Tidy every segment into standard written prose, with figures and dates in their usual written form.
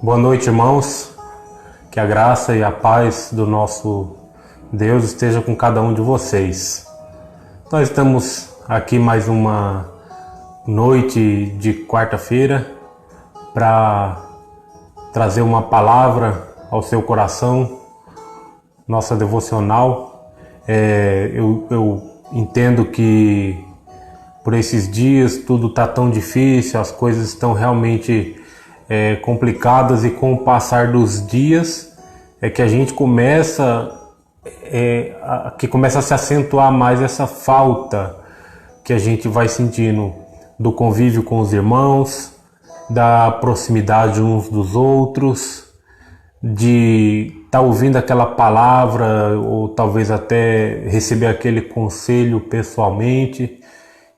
Boa noite, irmãos. Que a graça e a paz do nosso Deus esteja com cada um de vocês. Nós estamos aqui mais uma noite de quarta-feira para trazer uma palavra ao seu coração, nossa devocional. Eu entendo que por esses dias tudo está tão difícil, as coisas estão realmente complicadas, e com o passar dos dias é que a gente começa a se acentuar mais essa falta que a gente vai sentindo do convívio com os irmãos, da proximidade uns dos outros, de estar ouvindo aquela palavra ou talvez até receber aquele conselho pessoalmente.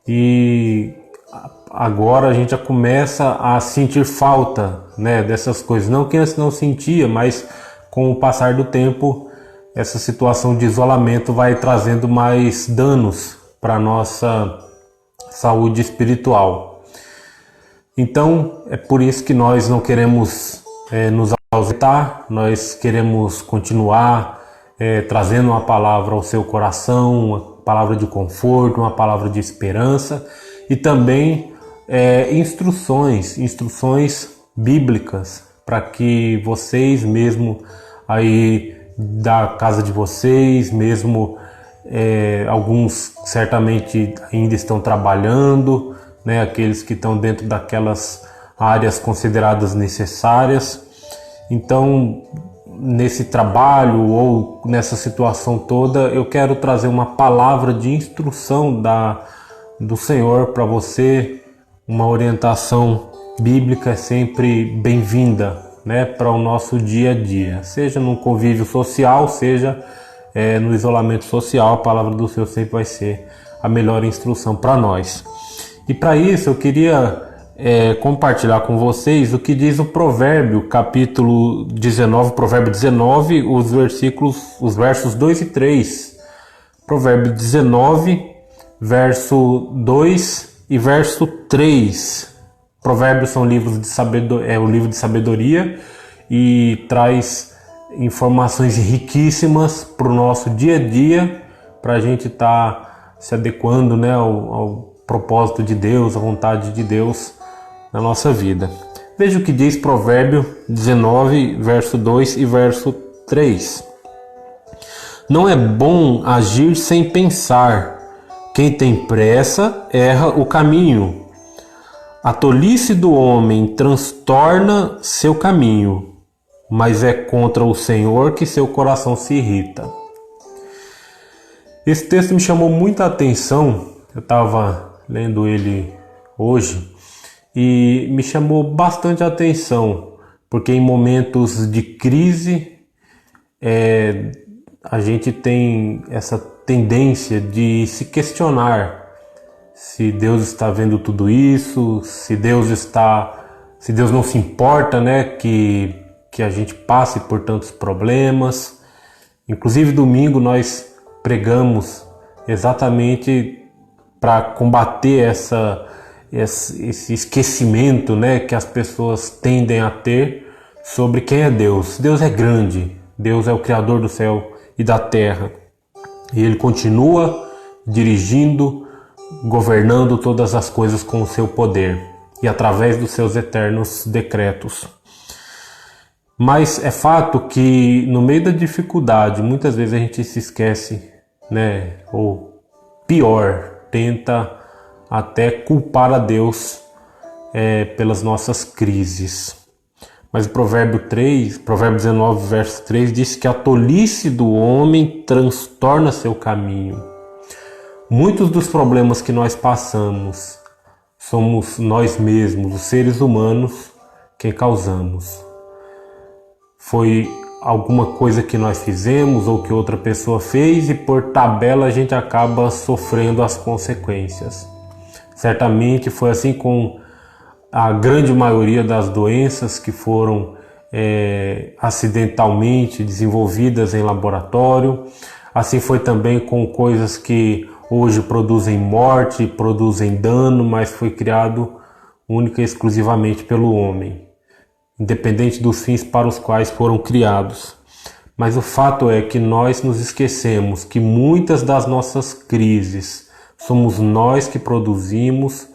E agora a gente já começa a sentir falta, dessas coisas. Não que antes não sentia, mas com o passar do tempo essa situação de isolamento vai trazendo mais danos para a nossa saúde espiritual. Então é por isso que nós não queremos nos ausentar, nós queremos continuar trazendo uma palavra ao seu coração, uma palavra de conforto, uma palavra de esperança e também instruções bíblicas para que vocês mesmo aí da casa de vocês, mesmo alguns certamente ainda estão trabalhando, aqueles que estão dentro daquelas áreas consideradas necessárias. Então, nesse trabalho ou nessa situação toda, eu quero trazer uma palavra de instrução do Senhor para você. Uma orientação bíblica é sempre bem-vinda, para o nosso dia a dia, seja no convívio social, seja no isolamento social. A palavra do Senhor sempre vai ser a melhor instrução para nós. E para isso eu queria compartilhar com vocês o que diz o Provérbio, capítulo 19, Provérbio 19, os versos 2 e 3. Provérbio 19, verso 2 e verso 3. Provérbios são livros de sabedoria, o livro de sabedoria, e traz informações riquíssimas para o nosso dia a dia, para a gente estar se adequando ao propósito de Deus, à vontade de Deus na nossa vida. Veja o que diz Provérbio 19, verso 2 e verso 3. Não é bom agir sem pensar. Quem tem pressa erra o caminho. A tolice do homem transtorna seu caminho, mas é contra o Senhor que seu coração se irrita. Esse texto me chamou muita atenção. Eu estava lendo ele hoje e me chamou bastante atenção, porque em momentos de crise a gente tem essa tendência de se questionar se Deus está vendo tudo isso, se Deus não se importa, que a gente passe por tantos problemas. Inclusive domingo nós pregamos exatamente para combater esse esquecimento, que as pessoas tendem a ter sobre quem é Deus. Deus é grande, Deus é o Criador do céu e da terra, e Ele continua dirigindo, governando todas as coisas com o seu poder e através dos seus eternos decretos. Mas é fato que no meio da dificuldade, muitas vezes a gente se esquece, ou pior, tenta até culpar a Deus pelas nossas crises. Mas o Provérbio 19, verso 3 diz que a tolice do homem transtorna seu caminho. Muitos dos problemas que nós passamos somos nós mesmos, os seres humanos, quem causamos. Foi alguma coisa que nós fizemos ou que outra pessoa fez, e por tabela a gente acaba sofrendo as consequências. Certamente foi assim com a grande maioria das doenças que foram acidentalmente desenvolvidas em laboratório. Assim foi também com coisas que hoje produzem morte, produzem dano, mas foi criado única e exclusivamente pelo homem. independente dos fins para os quais foram criados. Mas o fato é que nós nos esquecemos que muitas das nossas crises somos nós que produzimos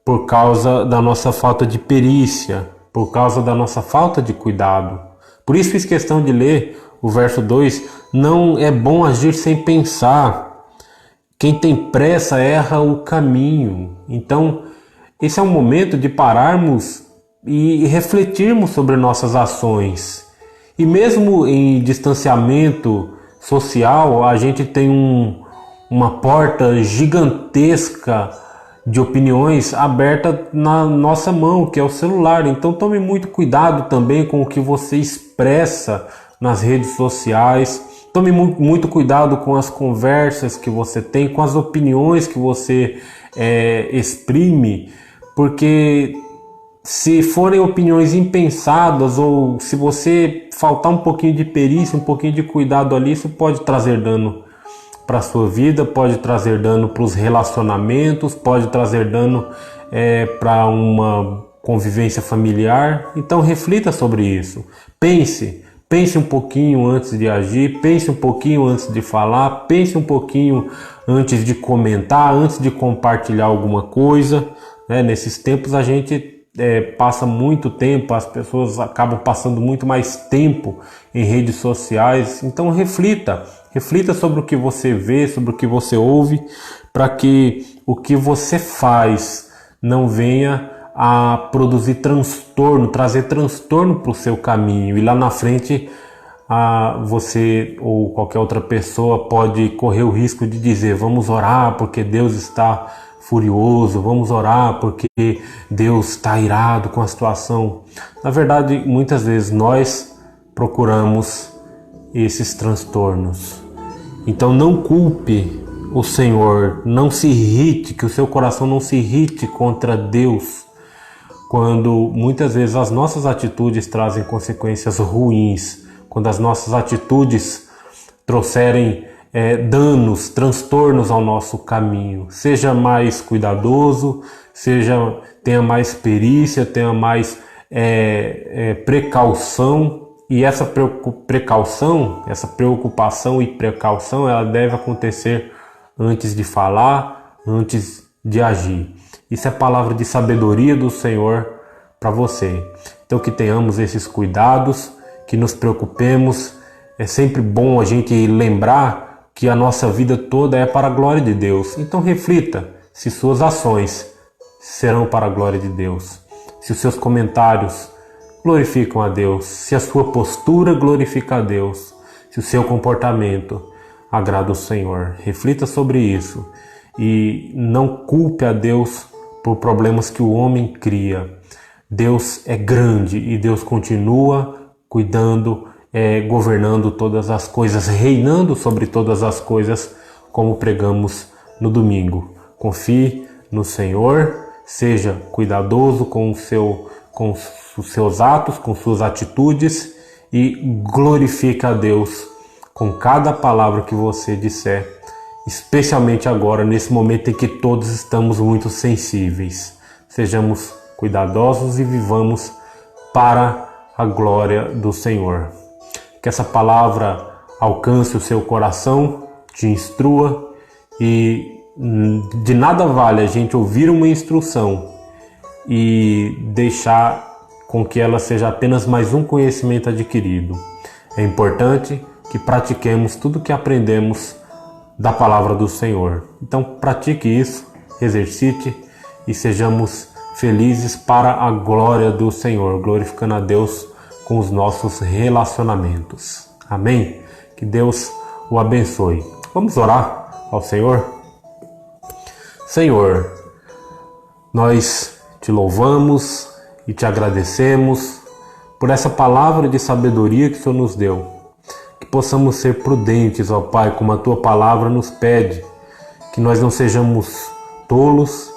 por causa da nossa falta de perícia, por causa da nossa falta de cuidado. Por isso fiz questão de ler o verso 2, não é bom agir sem pensar. Quem tem pressa erra o caminho. Então, esse é um momento de pararmos e refletirmos sobre nossas ações. E mesmo em distanciamento social, a gente tem uma porta gigantesca de opiniões aberta na nossa mão, que é o celular. Então tome muito cuidado também com o que você expressa nas redes sociais. Tome muito cuidado com as conversas que você tem, com as opiniões que você exprime, porque se forem opiniões impensadas ou se você faltar um pouquinho de perícia, um pouquinho de cuidado ali, isso pode trazer dano para a sua vida, pode trazer dano para os relacionamentos, pode trazer dano para uma convivência familiar. Então reflita sobre isso. Pense um pouquinho antes de agir, pense um pouquinho antes de falar, pense um pouquinho antes de comentar, antes de compartilhar alguma coisa. Nesses tempos a gente passa muito tempo, as pessoas acabam passando muito mais tempo em redes sociais. Então reflita sobre o que você vê, sobre o que você ouve, para que o que você faz não venha a produzir transtorno, trazer transtorno para o seu caminho, e lá na frente você ou qualquer outra pessoa pode correr o risco de dizer: vamos orar porque Deus está furioso, vamos orar porque Deus está irado com a situação. Na verdade, muitas vezes nós procuramos esses transtornos. Então não culpe o Senhor, não se irrite, que o seu coração não se irrite contra Deus, quando muitas vezes as nossas atitudes trazem consequências ruins, quando as nossas atitudes trouxerem danos, transtornos ao nosso caminho. Seja mais cuidadoso, tenha mais perícia, tenha mais precaução. E essa preocupação e precaução, ela deve acontecer antes de falar, antes de agir. Isso é palavra de sabedoria do Senhor para você. Então que tenhamos esses cuidados, que nos preocupemos. É sempre bom a gente lembrar que a nossa vida toda é para a glória de Deus. Então reflita se suas ações serão para a glória de Deus, se os seus comentários glorificam a Deus, se a sua postura glorifica a Deus, se o seu comportamento agrada o Senhor. Reflita sobre isso e não culpe a Deus por problemas que o homem cria. Deus é grande e Deus continua cuidando, governando todas as coisas, reinando sobre todas as coisas, como pregamos no domingo. Confie no Senhor, seja cuidadoso com os seus atos, com suas atitudes, e glorifique a Deus com cada palavra que você disser, especialmente agora, nesse momento em que todos estamos muito sensíveis. Sejamos cuidadosos e vivamos para a glória do Senhor. Que essa palavra alcance o seu coração, te instrua, e de nada vale a gente ouvir uma instrução e deixar com que ela seja apenas mais um conhecimento adquirido. É importante que pratiquemos tudo que aprendemos da palavra do Senhor. Então pratique isso, exercite e sejamos felizes para a glória do Senhor, glorificando a Deus com os nossos relacionamentos. Amém? Que Deus o abençoe. Vamos orar ao Senhor? Senhor, nós te louvamos e te agradecemos por essa palavra de sabedoria que o Senhor nos deu. Que possamos ser prudentes, ó Pai, como a tua palavra nos pede. Que nós não sejamos tolos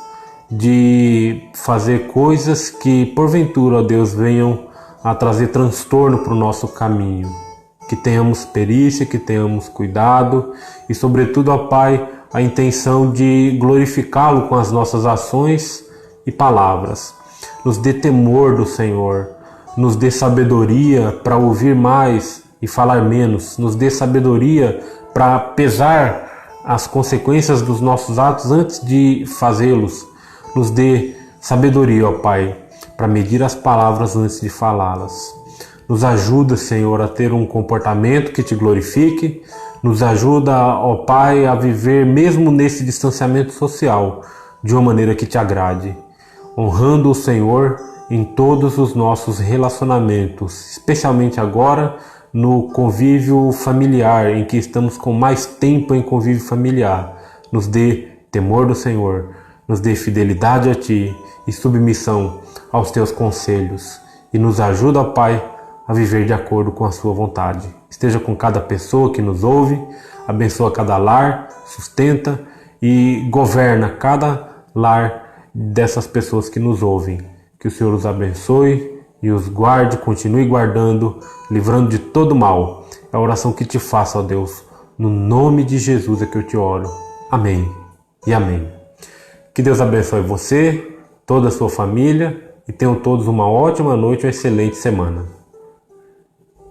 de fazer coisas que porventura, ó Deus, venham a trazer transtorno para o nosso caminho. Que tenhamos perícia, que tenhamos cuidado e, sobretudo, ó Pai, a intenção de glorificá-lo com as nossas ações e palavras. Nos dê temor do Senhor, nos dê sabedoria para ouvir mais e falar menos, nos dê sabedoria para pesar as consequências dos nossos atos antes de fazê-los, nos dê sabedoria, ó Pai, para medir as palavras antes de falá-las. Nos ajuda, Senhor, a ter um comportamento que te glorifique, nos ajuda, ó Pai, a viver mesmo nesse distanciamento social, de uma maneira que te agrade, honrando o Senhor em todos os nossos relacionamentos, especialmente agora no convívio familiar, em que estamos com mais tempo em convívio familiar. Nos dê temor do Senhor, nos dê fidelidade a Ti e submissão aos Teus conselhos, e nos ajuda, ó Pai, a viver de acordo com a Sua vontade. Esteja com cada pessoa que nos ouve, abençoa cada lar, sustenta e governa cada lar dessas pessoas que nos ouvem. Que o Senhor os abençoe e os guarde, continue guardando, livrando de todo mal. É a oração que te faço, ó Deus. No nome de Jesus é que eu te oro. Amém e amém. Que Deus abençoe você, toda a sua família, e tenham todos uma ótima noite, uma excelente semana.